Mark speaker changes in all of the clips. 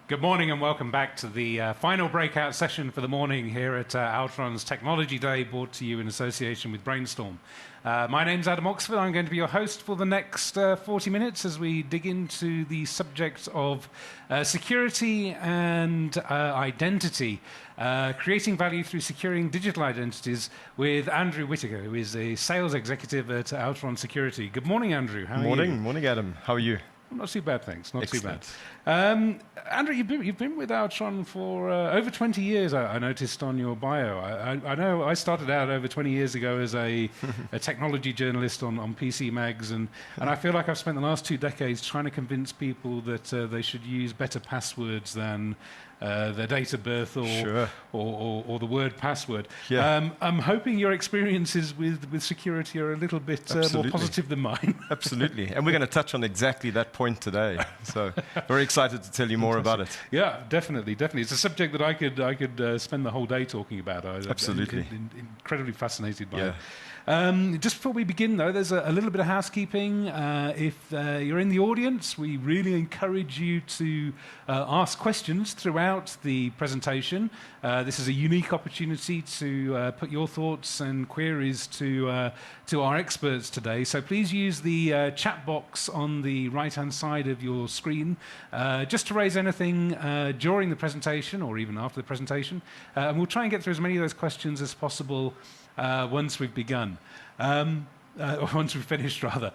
Speaker 1: Good morning and welcome back to the final breakout session for the morning here at Altron's Technology Day, brought to you in association with Brainstorm. My name's Adam Oxford. I'm going to be your host for the next 40 minutes as we dig into the subject of security and identity, creating value through securing digital identities with Andrew Whittaker, who is a sales executive at Altron Security. Good morning, Andrew. How are you?
Speaker 2: Morning, Adam. How are you?
Speaker 1: Not too bad, thanks. Not
Speaker 2: Excellent.
Speaker 1: too bad. Andrew, you've been with Altron for over 20 years, I noticed on your bio. I know I started out over 20 years ago as a technology journalist on PC Mags, and I feel like I've spent the last 2 decades trying to convince people that they should use better passwords than their date of birth or the word password.
Speaker 2: Yeah.
Speaker 1: I'm hoping your experiences with security are a little bit more positive than mine.
Speaker 2: Absolutely. And we're going to touch on exactly that point today. So very excited to tell you more about it.
Speaker 1: Yeah, definitely. It's a subject that I could spend the whole day talking about.
Speaker 2: Absolutely.
Speaker 1: Incredibly fascinated by
Speaker 2: Yeah.
Speaker 1: it. Just before we begin, though, there's a little bit of housekeeping. If you're in the audience, we really encourage you to ask questions throughout the presentation. This is a unique opportunity to put your thoughts and queries to our experts today. So please use the chat box on the right-hand side of your screen just to raise anything during the presentation or even after the presentation. And we'll try and get through as many of those questions as possible once we've begun, or once we've finished, rather.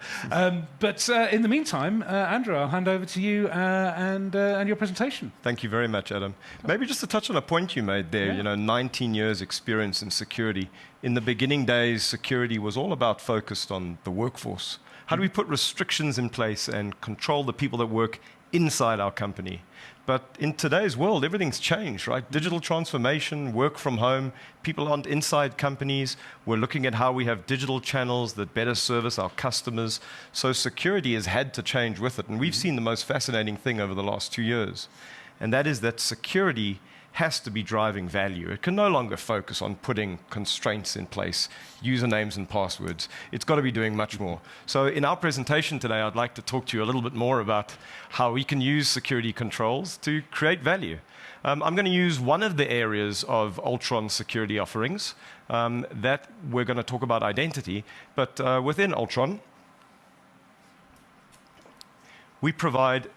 Speaker 1: But in the meantime, Andrew, I'll hand over to you and your presentation.
Speaker 2: Thank you very much, Adam. Maybe just to touch on a point you made there,
Speaker 1: Yeah.
Speaker 2: 19 years experience in security. In the beginning days, security was all about focused on the workforce. How do we put restrictions in place and control the people that work inside our company? But in today's world, everything's changed, right? Digital transformation, work from home, people aren't inside companies. We're looking at how we have digital channels that better service our customers. So security has had to change with it. And we've seen the most fascinating thing over the last 2 years. And that is that security has to be driving value. It can no longer focus on putting constraints in place, usernames and passwords. It's got to be doing much more. So in our presentation today, I'd like to talk to you a little bit more about how we can use security controls to create value. I'm going to use one of the areas of Altron security offerings that we're going to talk about identity, but within Altron, we provide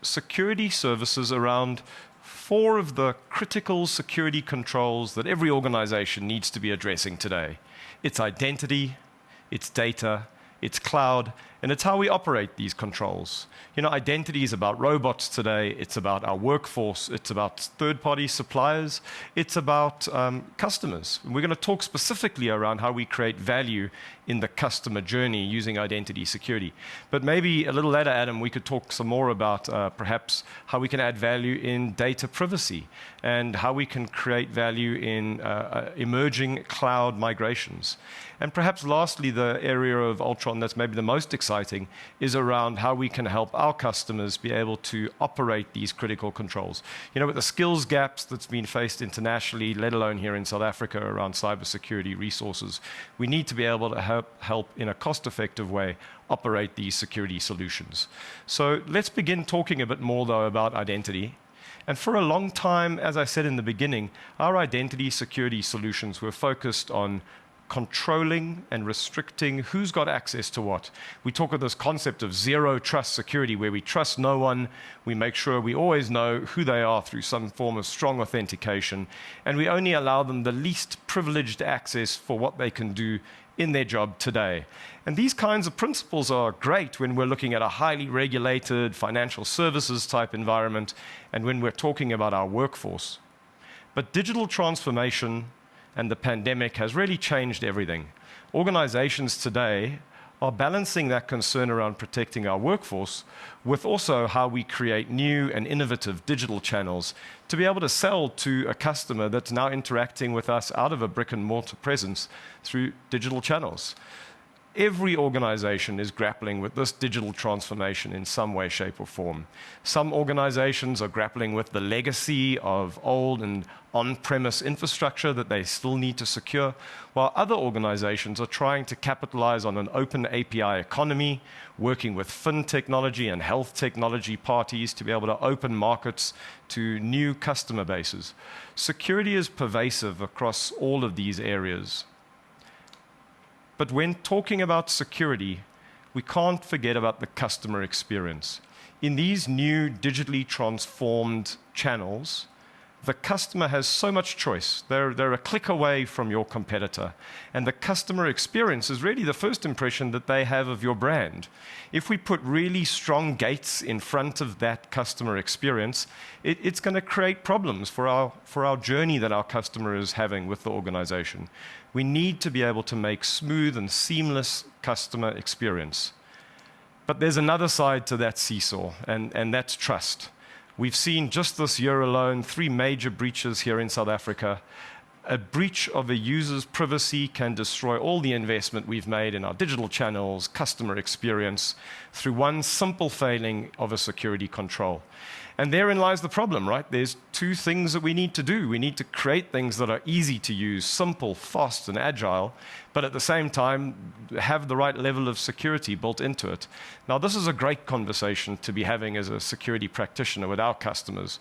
Speaker 2: security services around 4 of the critical security controls that every organization needs to be addressing today. It's identity, it's data, it's cloud, and it's how we operate these controls. Identity is about robots today, it's about our workforce, it's about third-party suppliers, it's about customers. And we're going to talk specifically around how we create value in the customer journey using identity security. But maybe a little later, Adam, we could talk some more about perhaps how we can add value in data privacy and how we can create value in emerging cloud migrations. And perhaps lastly, the area of Altron that's maybe the most exciting is around how we can help our customers be able to operate these critical controls. With the skills gaps that's been faced internationally, let alone here in South Africa around cybersecurity resources, we need to be able to help in a cost-effective way operate these security solutions. So let's begin talking a bit more, though, about identity. And for a long time, as I said in the beginning, our identity security solutions were focused on controlling and restricting who's got access to what. We talk of this concept of zero trust security, where we trust no one, we make sure we always know who they are through some form of strong authentication, and we only allow them the least privileged access for what they can do in their job today. And these kinds of principles are great when we're looking at a highly regulated financial services type environment and when we're talking about our workforce. But digital transformation and the pandemic has really changed everything. Organizations today are balancing that concern around protecting our workforce with also how we create new and innovative digital channels to be able to sell to a customer that's now interacting with us out of a brick and mortar presence through digital channels. Every organization is grappling with this digital transformation in some way, shape, or form. Some organizations are grappling with the legacy of old and on-premise infrastructure that they still need to secure, while other organizations are trying to capitalize on an open API economy, working with fin technology and health technology parties to be able to open markets to new customer bases. Security is pervasive across all of these areas. But when talking about security, we can't forget about the customer experience. In these new digitally transformed channels, the customer has so much choice. They're a click away from your competitor. And the customer experience is really the first impression that they have of your brand. If we put really strong gates in front of that customer experience, it's going to create problems for our journey that our customer is having with the organization. We need to be able to make smooth and seamless customer experience. But there's another side to that seesaw, and that's trust. We've seen just this year alone 3 major breaches here in South Africa. A breach of a user's privacy can destroy all the investment we've made in our digital channels, customer experience, through one simple failing of a security control. And therein lies the problem, right? There's 2 things that we need to do. We need to create things that are easy to use, simple, fast, and agile, but at the same time, have the right level of security built into it. Now, this is a great conversation to be having as a security practitioner with our customers.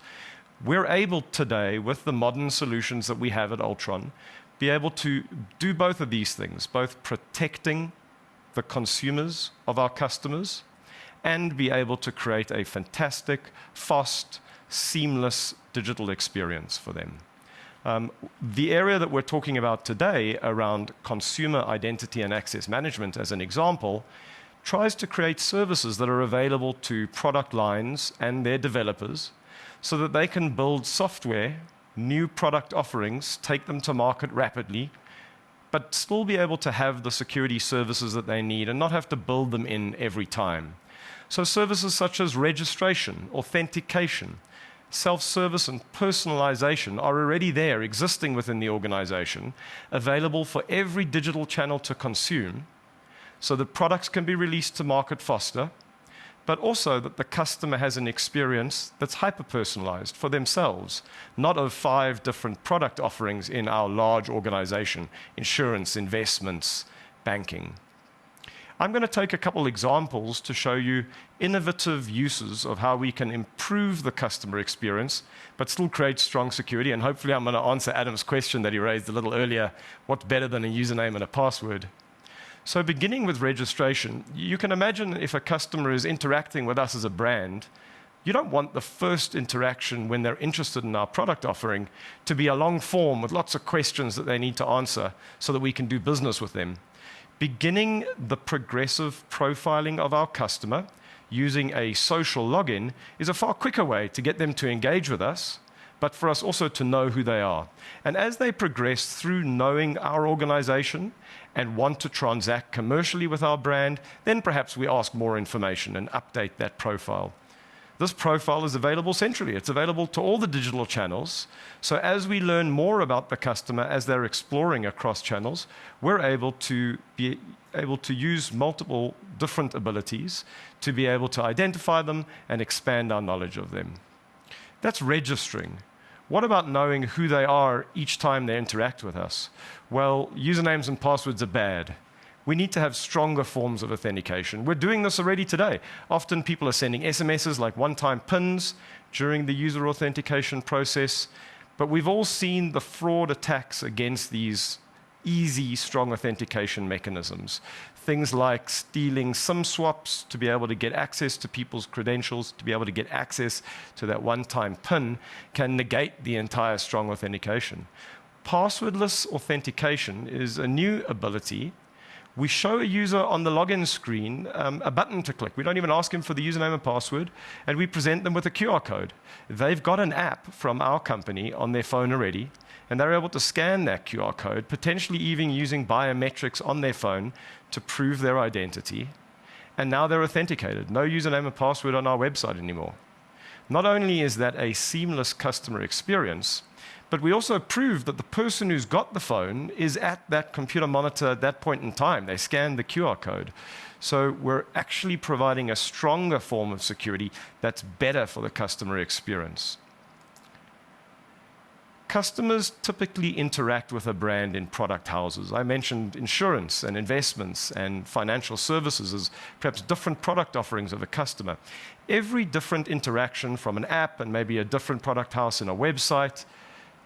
Speaker 2: We're able today, with the modern solutions that we have at Ultron, be able to do both of these things, both protecting the consumers of our customers and be able to create a fantastic, fast, seamless digital experience for them. The area that we're talking about today around consumer identity and access management, as an example, tries to create services that are available to product lines and their developers so that they can build software, new product offerings, take them to market rapidly, but still be able to have the security services that they need and not have to build them in every time. So services such as registration, authentication, self-service, and personalization are already there, existing within the organization, available for every digital channel to consume, so that products can be released to market faster, but also that the customer has an experience that's hyper-personalized for themselves, not of 5 different product offerings in our large organization: insurance, investments, banking. I'm going to take a couple examples to show you innovative uses of how we can improve the customer experience, but still create strong security. And hopefully I'm going to answer Adam's question that he raised a little earlier: what's better than a username and a password? So beginning with registration, you can imagine if a customer is interacting with us as a brand, you don't want the first interaction when they're interested in our product offering to be a long form with lots of questions that they need to answer so that we can do business with them. Beginning the progressive profiling of our customer using a social login is a far quicker way to get them to engage with us, but for us also to know who they are. And as they progress through knowing our organization and want to transact commercially with our brand, then perhaps we ask more information and update that profile. This profile is available centrally. It's available to all the digital channels. So as we learn more about the customer as they're exploring across channels, we're able to use multiple different abilities to be able to identify them and expand our knowledge of them. That's registering. What about knowing who they are each time they interact with us? Well, usernames and passwords are bad. We need to have stronger forms of authentication. We're doing this already today. Often people are sending SMSs like one-time PINs during the user authentication process, but we've all seen the fraud attacks against these easy, strong authentication mechanisms. Things like stealing SIM swaps to be able to get access to people's credentials, to be able to get access to that one-time PIN, can negate the entire strong authentication. Passwordless authentication is a new ability. We show a user on the login screen a button to click. We don't even ask him for the username and password, and we present them with a QR code. They've got an app from our company on their phone already, and they're able to scan that QR code, potentially even using biometrics on their phone to prove their identity. And now they're authenticated. No username and password on our website anymore. Not only is that a seamless customer experience, But we also proved that the person who's got the phone is at that computer monitor at that point in time. They scanned the QR code. So we're actually providing a stronger form of security that's better for the customer experience. Customers typically interact with a brand in product houses. I mentioned insurance and investments and financial services as perhaps different product offerings of a customer. Every different interaction from an app and maybe a different product house in a website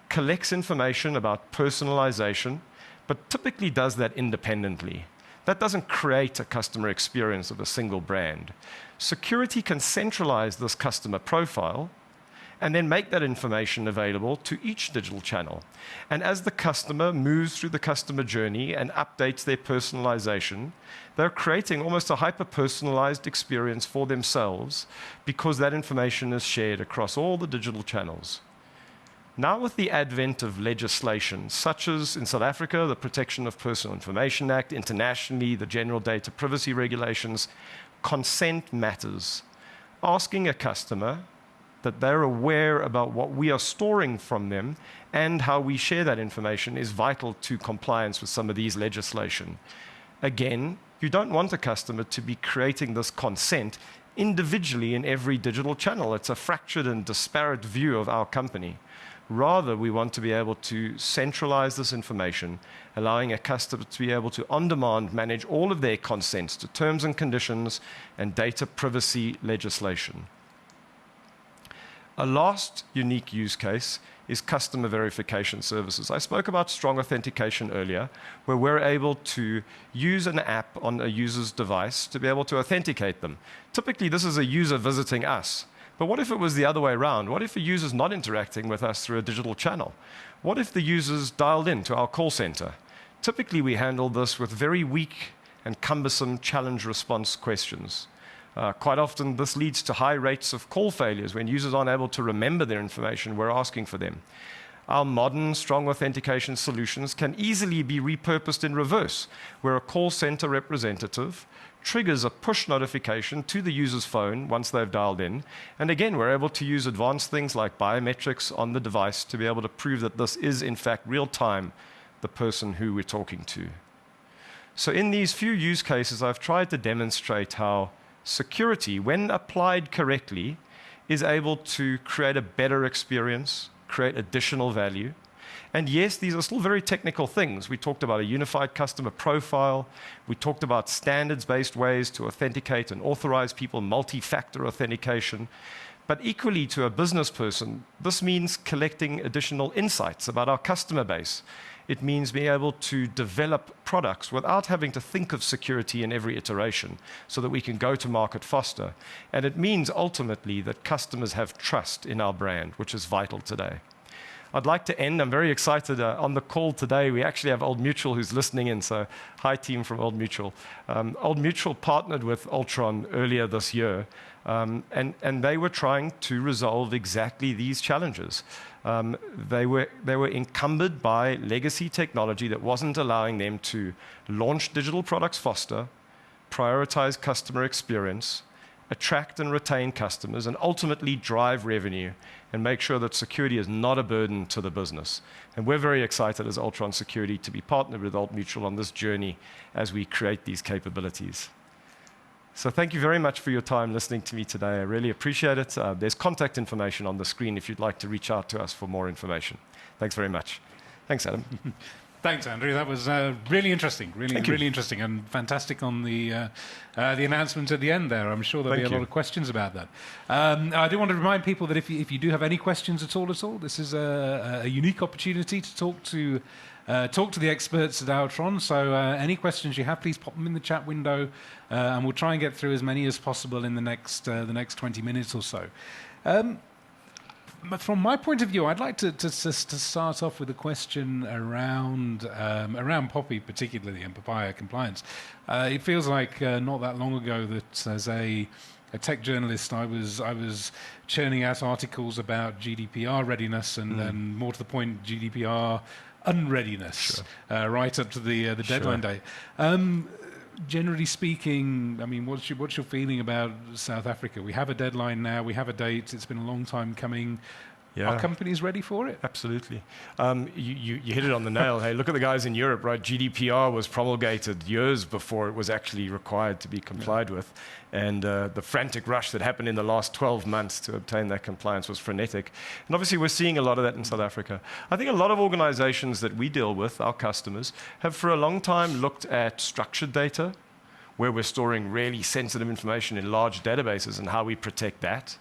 Speaker 2: collects information about personalization, but typically does that independently. That doesn't create a customer experience of a single brand. Security can centralize this customer profile and then make that information available to each digital channel. And as the customer moves through the customer journey and updates their personalization, they're creating almost a hyper-personalized experience for themselves because that information is shared across all the digital channels. Now, with the advent of legislation, such as in South Africa, the Protection of Personal Information Act, internationally, the General Data Privacy Regulations, consent matters. Asking a customer that they're aware about what we are storing from them and how we share that information is vital to compliance with some of these legislation. Again, you don't want a customer to be creating this consent individually in every digital channel. It's a fractured and disparate view of our company. Rather, we want to be able to centralize this information, allowing a customer to be able to, on demand, manage all of their consents to terms and conditions and data privacy legislation. A last unique use case is customer verification services. I spoke about strong authentication earlier, where we're able to use an app on a user's device to be able to authenticate them. Typically, this is a user visiting us. But what if it was the other way around? What if a user's not interacting with us through a digital channel? What if the user's dialed in to our call center? Typically, we handle this with very weak and cumbersome challenge response questions. Quite often, this leads to high rates of call failures when users aren't able to remember their information we're asking for them. Our modern, strong authentication solutions can easily be repurposed in reverse, where a call center representative triggers a push notification to the user's phone once they've dialed in. And again, we're able to use advanced things like biometrics on the device to be able to prove that this is, in fact, real-time, the person who we're talking to. So in these few use cases, I've tried to demonstrate how security, when applied correctly, is able to create a better experience, create additional value. And yes, these are still very technical things. We talked about a unified customer profile. We talked about standards-based ways to authenticate and authorize people, multi-factor authentication. But equally to a business person, this means collecting additional insights about our customer base. It means being able to develop products without having to think of security in every iteration so that we can go to market faster. And it means ultimately that customers have trust in our brand, which is vital today. I'd like to end. I'm very excited. On the call today, we actually have Old Mutual who's listening in, so hi team from Old Mutual. Old Mutual partnered with Altron earlier this year, and they were trying to resolve exactly these challenges. They were encumbered by legacy technology that wasn't allowing them to launch digital products faster, prioritize customer experience, attract and retain customers, and ultimately drive revenue and make sure that security is not a burden to the business. And we're very excited as Altron Security to be partnered with Old Mutual on this journey as we create these capabilities. So thank you very much for your time listening to me today. I really appreciate it. There's contact information on the screen if you'd like to reach out to us for more information. Thanks very much. Thanks, Adam.
Speaker 1: Thanks, Andrew. That was really interesting, really interesting, and fantastic on the announcement at the end there. I'm sure there'll be a lot of questions about that. I do want to remind people that if you do have any questions at all, this is a unique opportunity to talk to the experts at Altron. So any questions you have, please pop them in the chat window, and we'll try and get through as many as possible in the next 20 minutes or so. But from my point of view, I'd like to start off with a question around Poppy particularly and Papaya compliance. It feels like not that long ago that as a tech journalist, I was churning out articles about GDPR readiness and more to the point, GDPR unreadiness, right up to the deadline day. Generally speaking, I mean, what's your feeling about South Africa? We have a deadline now. We have a date. It's been a long time coming.
Speaker 2: Yeah.
Speaker 1: Are companies ready for it?
Speaker 2: Absolutely. You hit it on the nail. Hey, look at the guys in Europe, right? GDPR was promulgated years before it was actually required to be complied with. And the frantic rush that happened in the last 12 months to obtain that compliance was frenetic. And obviously, we're seeing a lot of that in South Africa. I think a lot of organizations that we deal with, our customers, have for a long time looked at structured data, where we're storing really sensitive information in large databases and how we protect that.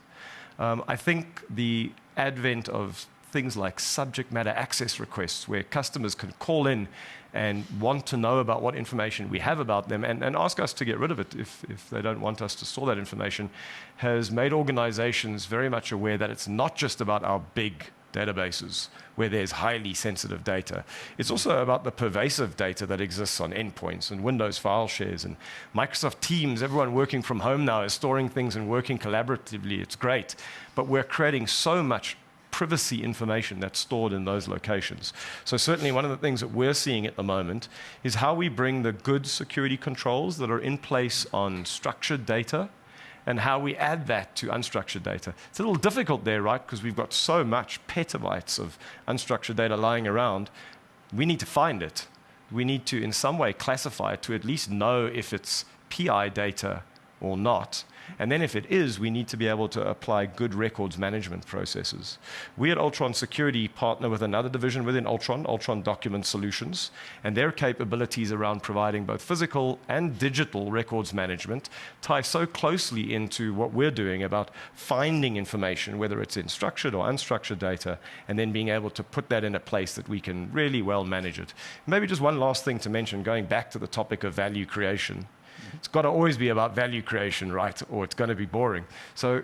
Speaker 2: I think the advent of things like subject matter access requests, where customers can call in and want to know about what information we have about them and ask us to get rid of it if they don't want us to store that information, has made organizations very much aware that it's not just about our big databases where there's highly sensitive data. It's also about the pervasive data that exists on endpoints and Windows file shares and Microsoft Teams. Everyone working from home now is storing things and working collaboratively. It's great. But we're creating so much privacy information that's stored in those locations. So certainly one of the things that we're seeing at the moment is how we bring the good security controls that are in place on structured data and how we add that to unstructured data. It's a little difficult there, right? Because we've got so much petabytes of unstructured data lying around. We need to find it. We need to, in some way, classify it to at least know if it's PI data or not. And then if it is, we need to be able to apply good records management processes. We at Ultron Security partner with another division within Ultron, Ultron Document Solutions, and their capabilities around providing both physical and digital records management tie so closely into what we're doing about finding information, whether it's in structured or unstructured data, and then being able to put that in a place that we can really well manage it. Maybe just one last thing to mention, going back to the topic of value creation. It's got to always be about value creation, right? Or it's going to be boring. So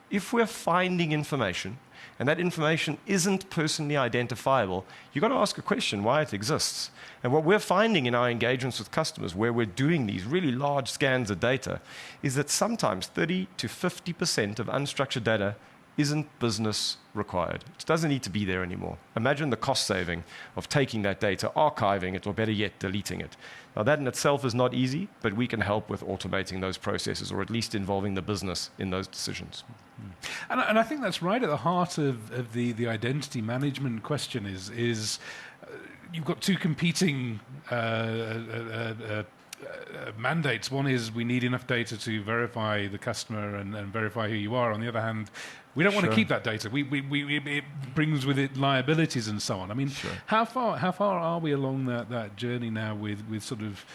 Speaker 2: if we're finding information, and that information isn't personally identifiable, you've got to ask a question why it exists. And what we're finding in our engagements with customers, where we're doing these really large scans of data, is that sometimes 30 to 50% of unstructured data isn't business required. It doesn't need to be there anymore. Imagine the cost saving of taking that data, archiving it, or better yet, deleting it. Now, that in itself is not easy, but we can help with automating those processes, or at least involving the business in those decisions.
Speaker 1: And I think that's right at the heart of the identity management question is you've got two competing mandates. One is we need enough data to verify the customer and verify who you are. On the other hand, we don't want to keep that data. It brings with it liabilities and so on. I mean, how far are we along that journey now with sort of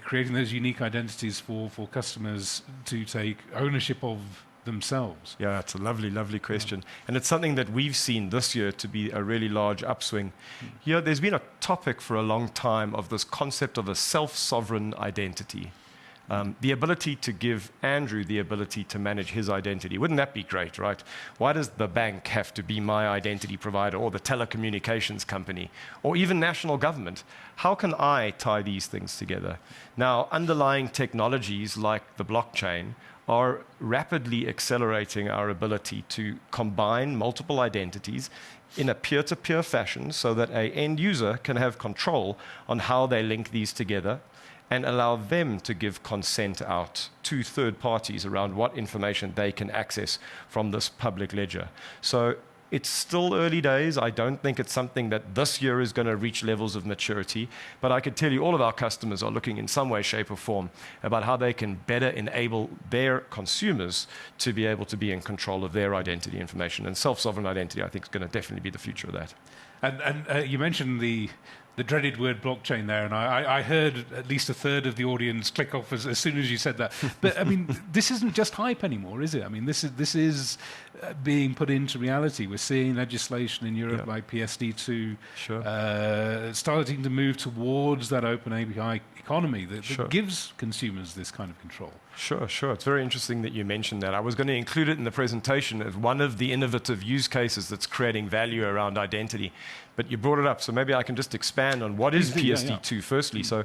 Speaker 1: creating those unique identities for customers to take ownership of themselves?
Speaker 2: Yeah, it's a lovely, lovely question. And it's something that we've seen this year to be a really large upswing. Yeah, there's been a topic for a long time of this concept of a self-sovereign identity. The ability to give Andrew the ability to manage his identity. Wouldn't that be great, right? Why does the bank have to be my identity provider, or the telecommunications company, or even national government? How can I tie these things together? Now, underlying technologies like the blockchain are rapidly accelerating our ability to combine multiple identities in a peer-to-peer fashion so that an end user can have control on how they link these together and allow them to give consent out to third parties around what information they can access from this public ledger. So it's still early days. I don't think it's something that this year is going to reach levels of maturity, but I can tell you all of our customers are looking in some way, shape, or form about how they can better enable their consumers to be able to be in control of their identity information. And self-sovereign identity, I think, is going to definitely be the future of that.
Speaker 1: And you mentioned the dreaded word blockchain there, and I heard at least a third of the audience click off as soon as you said that. But I mean, this isn't just hype anymore, is it? I mean, this is being put into reality. We're seeing legislation in Europe like PSD2 starting to move towards that open API economy that gives consumers this kind of control.
Speaker 2: Sure. It's very interesting that you mentioned that. I was going to include it in the presentation as one of the innovative use cases that's creating value around identity. But you brought it up, so maybe I can just expand on what is PSD2 firstly. So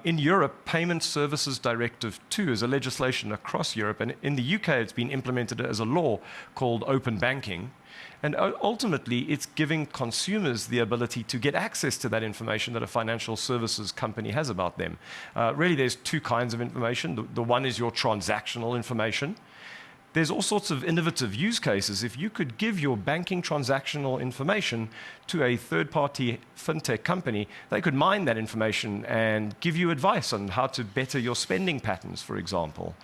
Speaker 2: in Europe, Payment Services Directive 2 is a legislation across Europe, and in the UK it's been implemented as a law called Open Banking. And ultimately, it's giving consumers the ability to get access to that information that a financial services company has about them. Really, there's two kinds of information. The one is your transactional information. there's all sorts of innovative use cases. If you could give your banking transactional information to a third-party fintech company, they could mine that information and give you advice on how to better your spending patterns, for example.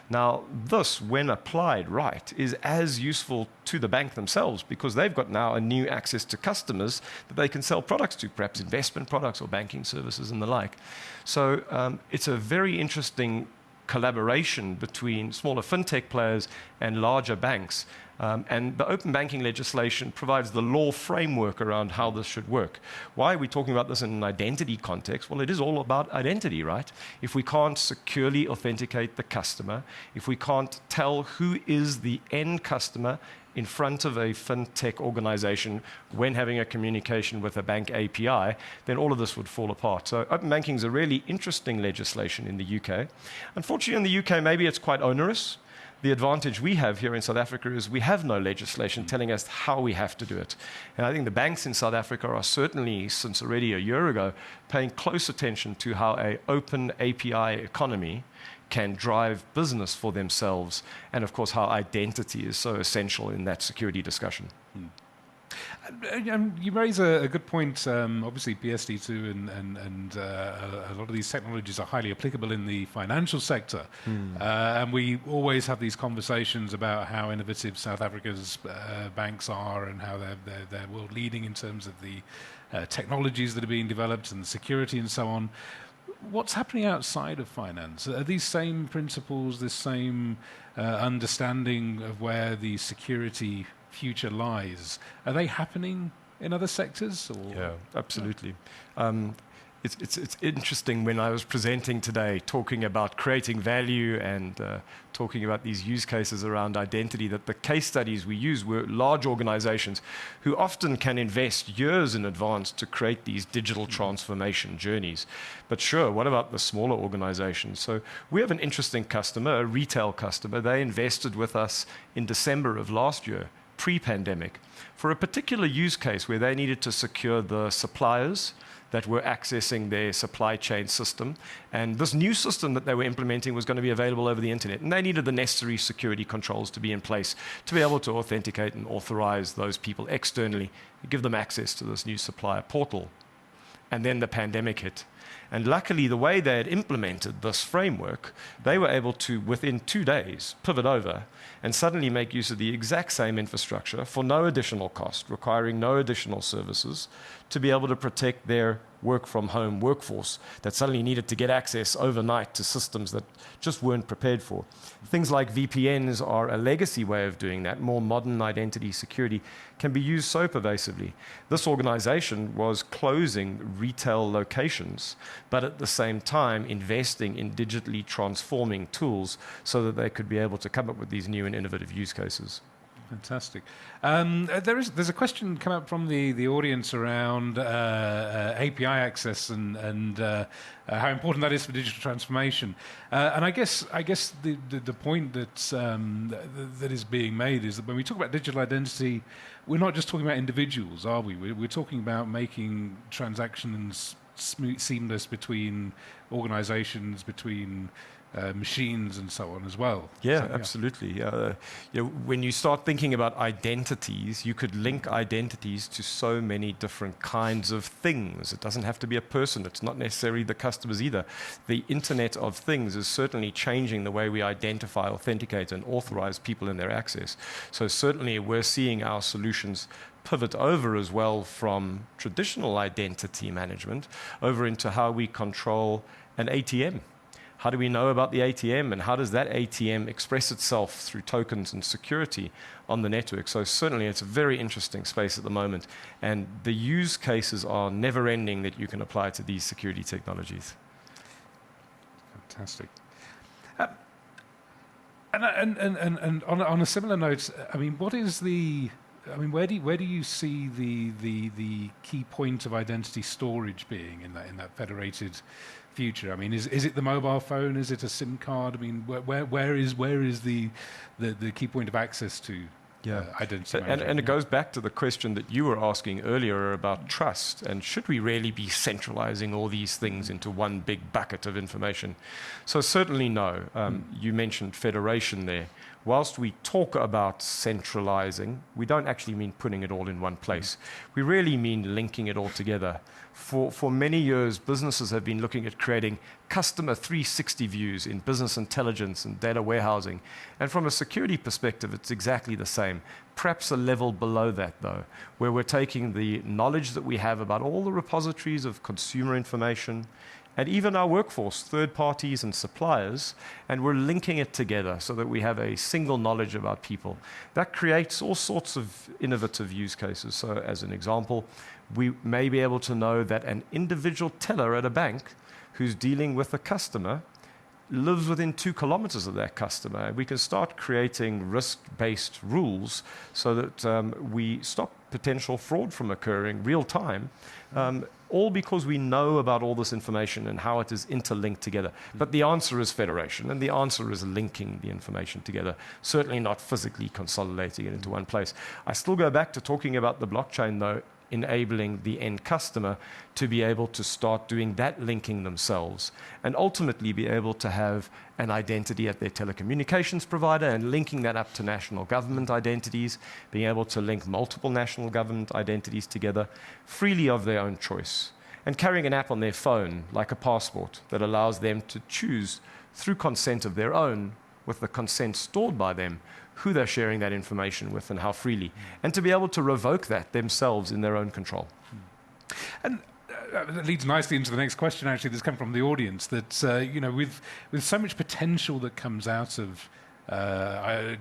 Speaker 2: Now, this, when applied right, is as useful to the bank themselves because they've got now a new access to customers that they can sell products to, perhaps investment products or banking services and the like. So it's a very interesting collaboration between smaller fintech players and larger banks. And the open banking legislation provides the law framework around how this should work. Why are we talking about this in an identity context? Well, it is all about identity, right? If we can't securely authenticate the customer, if we can't tell who is the end customer in front of a fintech organization when having a communication with a bank API, then all of this would fall apart. So open banking is a really interesting legislation in the UK. Unfortunately, in the UK, maybe it's quite onerous. The advantage we have here in South Africa is we have no legislation telling us how we have to do it. And I think the banks in South Africa are certainly, since already a year ago, paying close attention to how an open API economy can drive business for themselves, and of course how identity is so essential in that security discussion.
Speaker 1: You raise a good point. Obviously, PSD2 and a lot of these technologies are highly applicable in the financial sector. And we always have these conversations about how innovative South Africa's banks are and how they're world leading in terms of the technologies that are being developed and the security and so on. What's happening outside of finance? Are these same principles, this same understanding of where the security future lies, are they happening in other sectors? Or?
Speaker 2: Yeah, absolutely. It's interesting when I was presenting today, talking about creating value and talking about these use cases around identity, that the case studies we use were large organizations who often can invest years in advance to create these digital transformation journeys. But sure, what about the smaller organizations? So we have an interesting customer, a retail customer. They invested with us in December of last year, pre-pandemic, for a particular use case where they needed to secure the suppliers that were accessing their supply chain system. And this new system that they were implementing was going to be available over the internet. And they needed the necessary security controls to be in place to be able to authenticate and authorize those people externally, give them access to this new supplier portal. And then the pandemic hit. And luckily, the way they had implemented this framework, they were able to, within 2 days, pivot over and suddenly make use of the exact same infrastructure for no additional cost, requiring no additional services, to be able to protect their work-from-home workforce that suddenly needed to get access overnight to systems that just weren't prepared for. Things like VPNs are a legacy way of doing that. More modern identity security can be used so pervasively. This organization was closing retail locations, but at the same time investing in digitally transforming tools so that they could be able to come up with these new and innovative use cases.
Speaker 1: Fantastic. There's a question come up from the audience around API access and how important that is for digital transformation. And I guess the point that is being made is that when we talk about digital identity, we're not just talking about individuals, are we? We're talking about making transactions seamless between organizations, between machines and so on as well.
Speaker 2: Yeah,
Speaker 1: so,
Speaker 2: absolutely. When you start thinking about identities, you could link identities to so many different kinds of things. It doesn't have to be a person. It's not necessarily the customers either. The Internet of Things is certainly changing the way we identify, authenticate, and authorize people in their access. So certainly we're seeing our solutions pivot over as well from traditional identity management over into how we control an ATM. How do we know about the ATM, and how does that ATM express itself through tokens and security on the network? So certainly it's a very interesting space at the moment, and the use cases are never-ending that you can apply to these security technologies.
Speaker 1: Fantastic. And on a similar note, I mean, what is the... I mean, where do you see the key point of identity storage being in that federated future? I mean, is it the mobile phone? Is it a SIM card? I mean, where is the key point of access to identity management?
Speaker 2: And it goes back to the question that you were asking earlier about trust, and should we really be centralizing all these things into one big bucket of information? So certainly no. You mentioned federation there. whilst we talk about centralizing, we don't actually mean putting it all in one place. We really mean linking it all together. For many years, businesses have been looking at creating customer 360 views in business intelligence and data warehousing. And from a security perspective, it's exactly the same. Perhaps a level below that, though, where we're taking the knowledge that we have about all the repositories of consumer information, and even our workforce, third parties and suppliers, and we're linking it together so that we have a single knowledge about people. That creates all sorts of innovative use cases. So as an example, we may be able to know that an individual teller at a bank who's dealing with a customer lives within 2 kilometers of that customer. We can start creating risk-based rules so that we stop potential fraud from occurring real time, all because we know about all this information and how it is interlinked together. But the answer is federation, and the answer is linking the information together, certainly not physically consolidating it into one place. I still go back to talking about the blockchain, though, enabling the end customer to be able to start doing that linking themselves and ultimately be able to have an identity at their telecommunications provider and linking that up to national government identities, being able to link multiple national government identities together freely of their own choice, and carrying an app on their phone like a passport that allows them to choose through consent of their own, with the consent stored by them, who they're sharing that information with and how freely, and to be able to revoke that themselves in their own control.
Speaker 1: And that leads nicely into the next question, actually, that's come from the audience, that, with so much potential that comes out of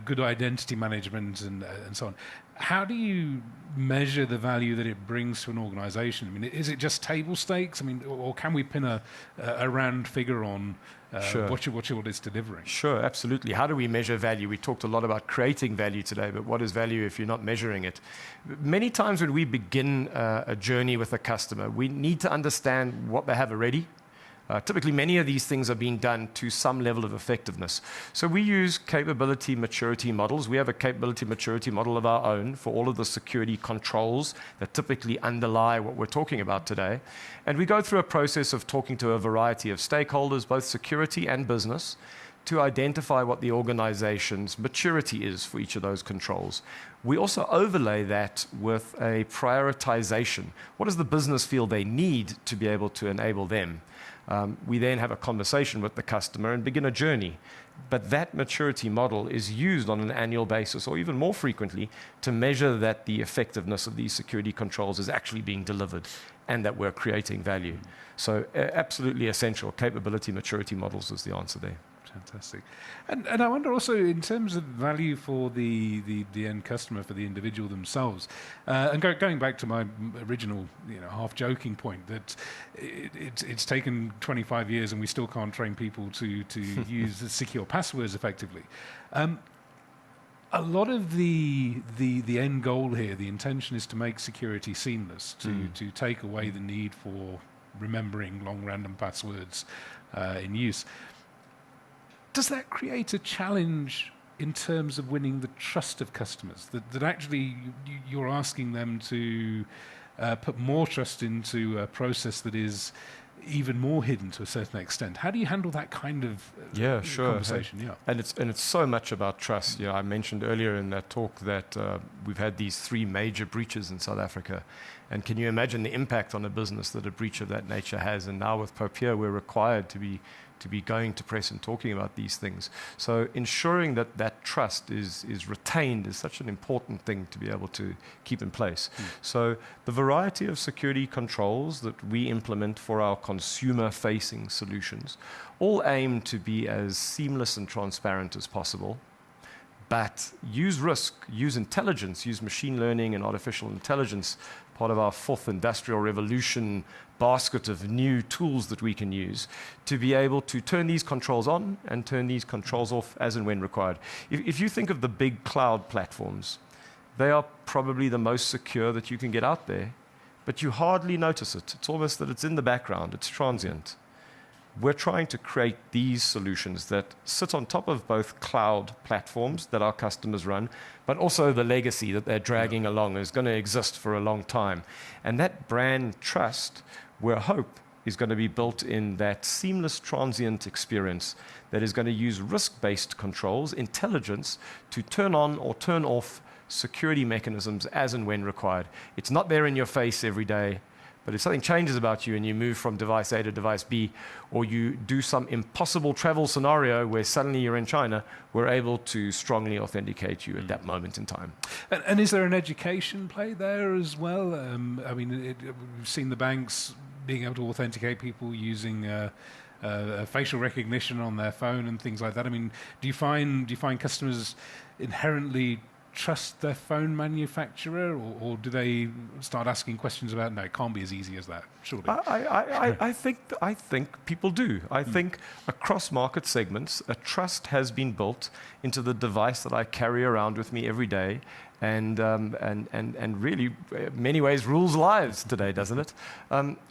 Speaker 1: good identity management and so on, how do you measure the value that it brings to an organization? I mean, is it just table stakes? I mean, or can we pin a round figure on
Speaker 2: Sure.
Speaker 1: what it's delivering?
Speaker 2: Sure, absolutely. How do we measure value? We talked a lot about creating value today, but what is value if you're not measuring it? Many times when we begin a journey with a customer, we need to understand what they have already. Typically, many of these things are being done to some level of effectiveness. So we use capability maturity models. We have a capability maturity model of our own for all of the security controls that typically underlie what we're talking about today. And we go through a process of talking to a variety of stakeholders, both security and business, to identify what the organization's maturity is for each of those controls. We also overlay that with a prioritization. What does the business feel they need to be able to enable them? We then have a conversation with the customer and begin a journey. But that maturity model is used on an annual basis, or even more frequently, to measure that the effectiveness of these security controls is actually being delivered and that we're creating value. So absolutely essential. Capability maturity models is the answer there.
Speaker 1: Fantastic. And I wonder also, in terms of value for the end customer, for the individual themselves, and going back to my original half-joking point, that it's taken 25 years and we still can't train people to use secure passwords effectively. A lot of the end goal here, the intention is to make security seamless, to take away the need for remembering long random passwords in use. Does that create a challenge in terms of winning the trust of customers? That actually you're asking them to put more trust into a process that is even more hidden to a certain extent. How do you handle that kind of conversation?
Speaker 2: Yeah. And it's so much about trust. I mentioned earlier in that talk that we've had these 3 major breaches in South Africa. And can you imagine the impact on a business that a breach of that nature has? And now with Popier, we're required to be going to press and talking about these things. So ensuring that trust is retained is such an important thing to be able to keep in place. So the variety of security controls that we implement for our consumer-facing solutions all aim to be as seamless and transparent as possible, but use risk, use intelligence, use machine learning and artificial intelligence, part of our 4th industrial revolution basket of new tools that we can use to be able to turn these controls on and turn these controls off as and when required. If you think of the big cloud platforms, they are probably the most secure that you can get out there, but you hardly notice it. It's almost that it's in the background, it's transient. We're trying to create these solutions that sit on top of both cloud platforms that our customers run, but also the legacy that they're dragging along is going to exist for a long time. And that brand trust, we hope, is going to be built in that seamless transient experience that is going to use risk-based controls, intelligence, to turn on or turn off security mechanisms as and when required. It's not there in your face every day, but if something changes about you and you move from device A to device B, or you do some impossible travel scenario where suddenly you're in China, we're able to strongly authenticate you at that moment in time.
Speaker 1: And is there an education play there as well? I mean, we've seen the banks being able to authenticate people using facial recognition on their phone and things like that. I mean, do you find customers inherently trust their phone manufacturer, or do they start asking questions about, no, it can't be as easy as that, surely?
Speaker 2: I think people do. I think across market segments, a trust has been built into the device that I carry around with me every day, and really, in many ways, rules lives today, doesn't it?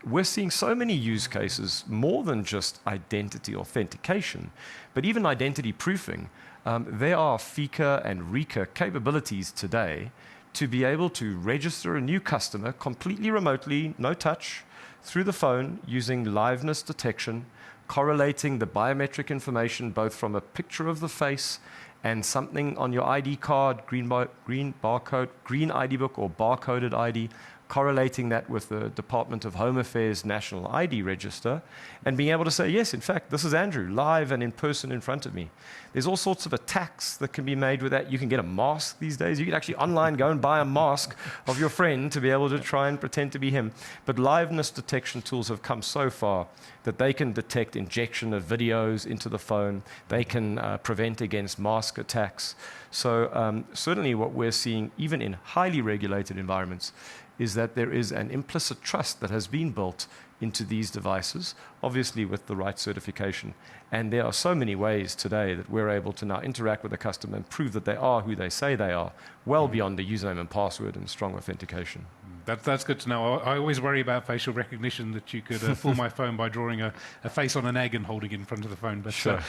Speaker 2: We're seeing so many use cases, more than just identity authentication, but even identity proofing. There are Whittaker and Whittaker capabilities today to be able to register a new customer completely remotely, no touch, through the phone using liveness detection, correlating the biometric information both from a picture of the face and something on your ID card, green barcode, green ID book or barcoded ID, correlating that with the Department of Home Affairs National ID Register, and being able to say, yes, in fact, this is Andrew, live and in person in front of me. There's all sorts of attacks that can be made with that. You can get a mask these days. You can actually online go and buy a mask of your friend to be able to try and pretend to be him. But liveness detection tools have come so far that they can detect injection of videos into the phone. They can prevent against mask attacks. So certainly what we're seeing, even in highly regulated environments, is that there is an implicit trust that has been built into these devices, obviously with the right certification. And there are so many ways today that we're able to now interact with the customer and prove that they are who they say they are, well beyond the username and password and strong authentication.
Speaker 1: That's good to know. I always worry about facial recognition, that you could fool my phone by drawing a face on an egg and holding it in front of the phone. But
Speaker 2: sure.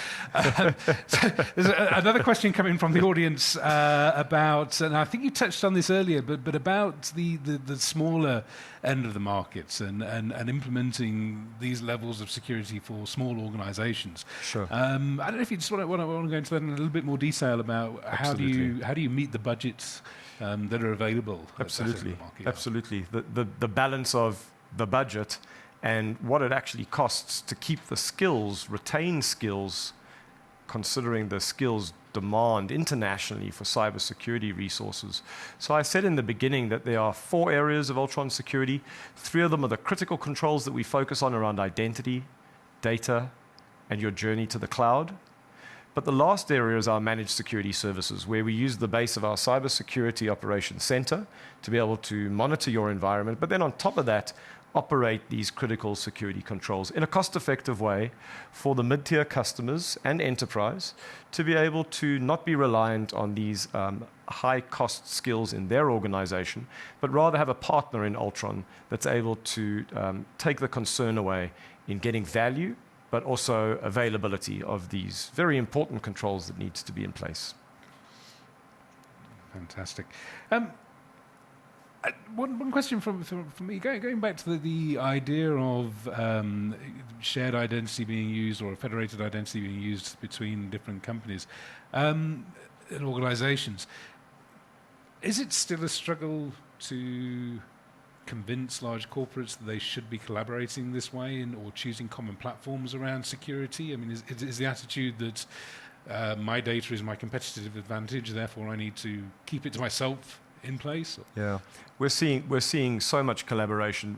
Speaker 1: So there's another question coming from the audience about, and I think you touched on this earlier, but about the smaller end of the markets and implementing these levels of security for small organizations.
Speaker 2: Sure.
Speaker 1: I don't know if you just want to go into that in a little bit more detail about how do you meet the budgets that are available.
Speaker 2: Absolutely,
Speaker 1: in the market.
Speaker 2: Absolutely. The balance of the budget and what it actually costs to keep the skills, retain skills, considering the skills demand internationally for cybersecurity resources. So I said in the beginning that there are 4 areas of Ultron security. 3 of them are the critical controls that we focus on around identity, data, and your journey to the cloud. But the last area is our managed security services, where we use the base of our cybersecurity operations center to be able to monitor your environment, but then on top of that, operate these critical security controls in a cost-effective way for the mid-tier customers and enterprise to be able to not be reliant on these high-cost skills in their organization, but rather have a partner in Ultron that's able to take the concern away in getting value, but also availability of these very important controls that needs to be in place.
Speaker 1: Fantastic. One question from me, going back to the idea of shared identity being used or a federated identity being used between different companies and organizations. Is it still a struggle to convince large corporates that they should be collaborating this way or choosing common platforms around security? I mean, is the attitude that my data is my competitive advantage, therefore I need to keep it to myself in place?
Speaker 2: Yeah, we're seeing so much collaboration.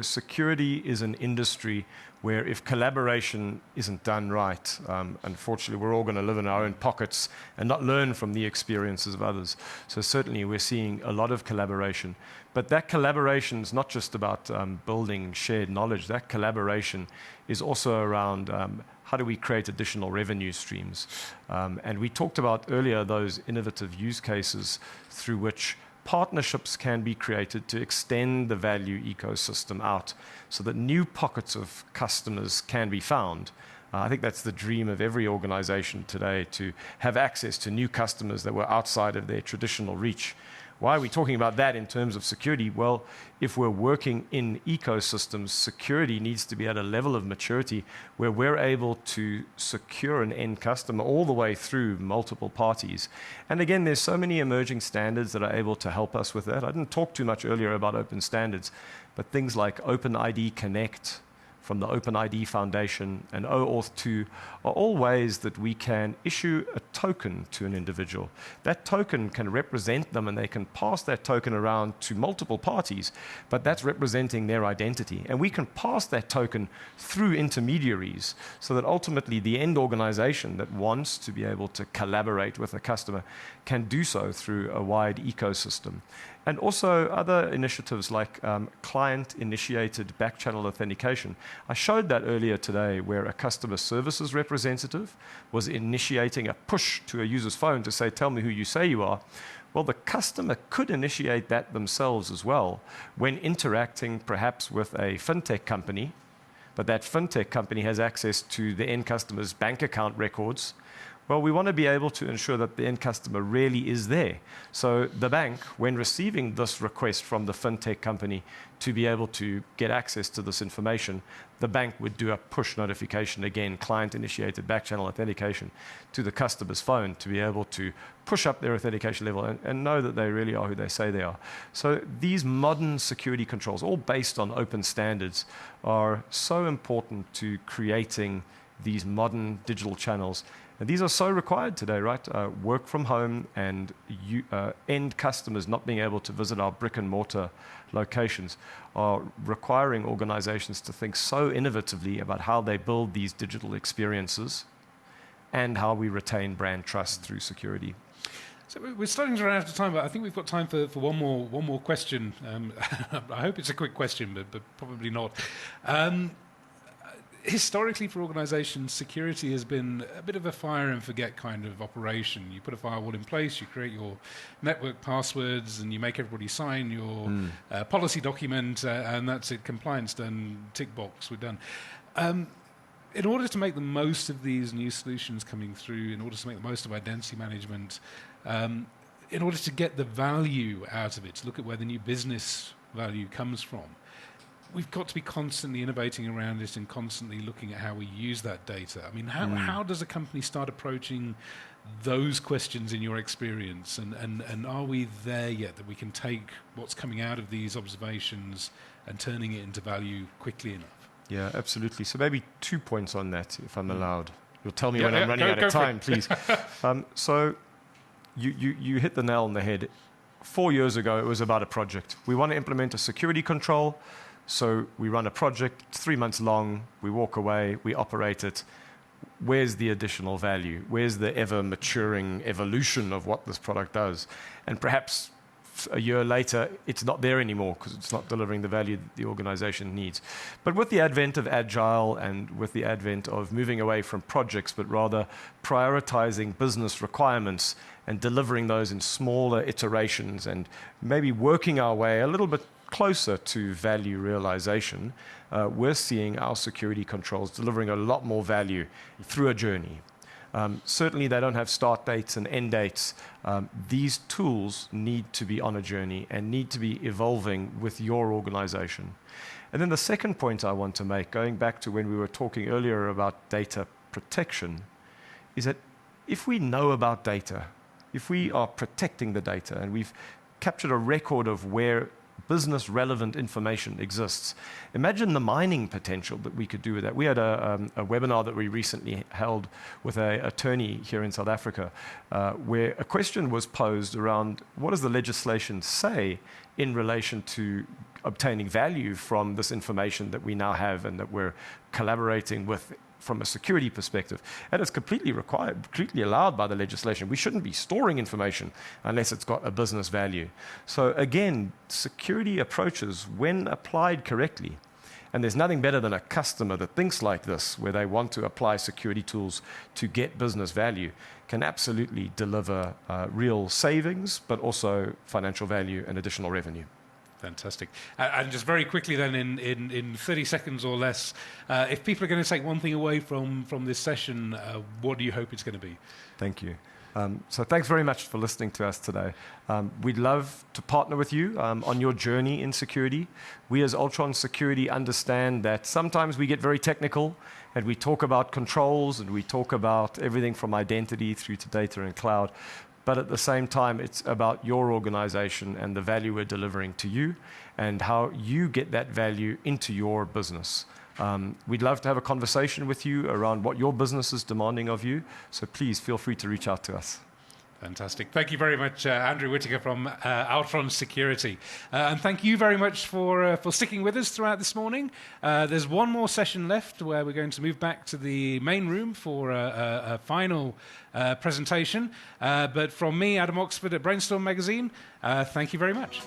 Speaker 2: Security is an industry where if collaboration isn't done right, unfortunately, we're all going to live in our own pockets and not learn from the experiences of others. So certainly, we're seeing a lot of collaboration. But that collaboration is not just about building shared knowledge. That collaboration is also around how do we create additional revenue streams. And we talked about earlier those innovative use cases through which partnerships can be created to extend the value ecosystem out so that new pockets of customers can be found. I think that's the dream of every organization today, to have access to new customers that were outside of their traditional reach. Why are we talking about that in terms of security? Well, if we're working in ecosystems, security needs to be at a level of maturity where we're able to secure an end customer all the way through multiple parties. And again, there's so many emerging standards that are able to help us with that. I didn't talk too much earlier about open standards, but things like OpenID Connect from the OpenID Foundation and OAuth 2 are all ways that we can issue a token to an individual. That token can represent them, and they can pass that token around to multiple parties, but that's representing their identity. And we can pass that token through intermediaries so that ultimately the end organization that wants to be able to collaborate with a customer can do so through a wide ecosystem. And also other initiatives like client-initiated back-channel authentication. I showed that earlier today where a customer services representative was initiating a push to a user's phone to say, tell me who you say you are. Well, the customer could initiate that themselves as well when interacting perhaps with a fintech company, but that fintech company has access to the end customer's bank account records. Well, we want to be able to ensure that the end customer really is there. So the bank, when receiving this request from the fintech company to be able to get access to this information, the bank would do a push notification, again, client-initiated back-channel authentication to the customer's phone to be able to push up their authentication level and know that they really are who they say they are. So these modern security controls, all based on open standards, are so important to creating these modern digital channels. And these are so required today, right? Work from home and end customers not being able to visit our brick and mortar locations are requiring organizations to think so innovatively about how they build these digital experiences and how we retain brand trust through security.
Speaker 1: So we're starting to run out of time, but I think we've got time for one more question. I hope it's a quick question, but probably not. Historically, for organizations, security has been a bit of a fire and forget kind of operation. You put a firewall in place, you create your network passwords, and you make everybody sign your policy document, and that's it, compliance done, tick box, we're done. In order to make the most of these new solutions coming through, in order to make the most of identity management, in order to get the value out of it, to look at where the new business value comes from, we've got to be constantly innovating around it and constantly looking at how we use that data. I mean, how does a company start approaching those questions in your experience? And are we there yet that we can take what's coming out of these observations and turning it into value quickly enough?
Speaker 2: Yeah, absolutely. So maybe 2 points on that, if I'm allowed. You'll tell me when I'm running out of time, please. So you hit the nail on the head. 4 years ago, it was about a project. We want to implement a security control. So we run a project, it's 3 months long, we walk away, we operate it. Where's the additional value? Where's the ever-maturing evolution of what this product does? And perhaps a year later, it's not there anymore because it's not delivering the value that the organization needs. But with the advent of Agile and with the advent of moving away from projects, but rather prioritizing business requirements and delivering those in smaller iterations and maybe working our way a little bit closer to value realization, we're seeing our security controls delivering a lot more value through a journey. Certainly they don't have start dates and end dates. These tools need to be on a journey and need to be evolving with your organization. And then the second point I want to make, going back to when we were talking earlier about data protection, is that if we know about data, if we are protecting the data and we've captured a record of where business relevant information exists. Imagine the mining potential that we could do with that. We had a webinar that we recently held with an attorney here in South Africa where a question was posed around what does the legislation say in relation to obtaining value from this information that we now have and that we're collaborating with from a security perspective. And it's completely required, completely allowed by the legislation. We shouldn't be storing information unless it's got a business value. So again, security approaches, when applied correctly, and there's nothing better than a customer that thinks like this, where they want to apply security tools to get business value, can absolutely deliver real savings, but also financial value and additional revenue.
Speaker 1: Fantastic. And just very quickly then, in 30 seconds or less, if people are going to take one thing away from this session, what do you hope it's going to be?
Speaker 2: Thank you. So thanks very much for listening to us today. We'd love to partner with you on your journey in security. We as Ultron Security understand that sometimes we get very technical and we talk about controls and we talk about everything from identity through to data and cloud. But at the same time, it's about your organization and the value we're delivering to you and how you get that value into your business. We'd love to have a conversation with you around what your business is demanding of you. So please feel free to reach out to us.
Speaker 1: Fantastic. Thank you very much, Andrew Whittaker from Ultron Security. And thank you very much for sticking with us throughout this morning. There's one more session left where we're going to move back to the main room for a final presentation. But from me, Adam Oxford at Brainstorm Magazine, thank you very much.